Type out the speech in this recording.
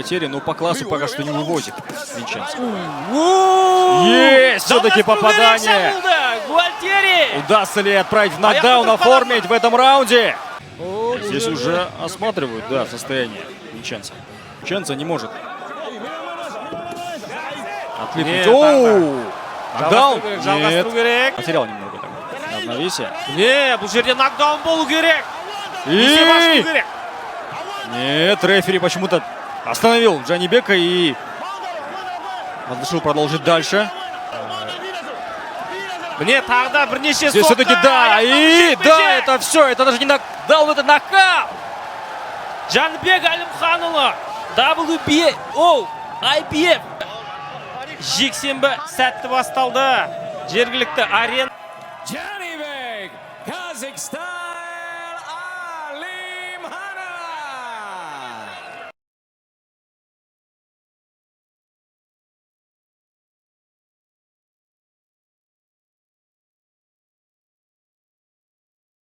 потери, но по классу пока что не вывозит Винченцо. Есть все-таки попадание. Удастся ли отправить в нокдаун, оформить в этом раунде? Здесь уже осматривают, да, состояние Винченцо. Винченцо не может отлипнуть. Нокдаун? Нет. Потерял немного так. Равновесие. Не, бұл жерде нокдаун болу керек. И... Нет, рефери почему-то остановил Джанибека и разрешил продолжить дальше. Мне тогда бірнеше Здесь все-таки да, и да, это все, это даже не нокдаун, это нокаут. Жанбек Әлімханұлы, IBF. Жексенбі сәтті басталды. Жергілікті арена. Janibek, Kazakhstan.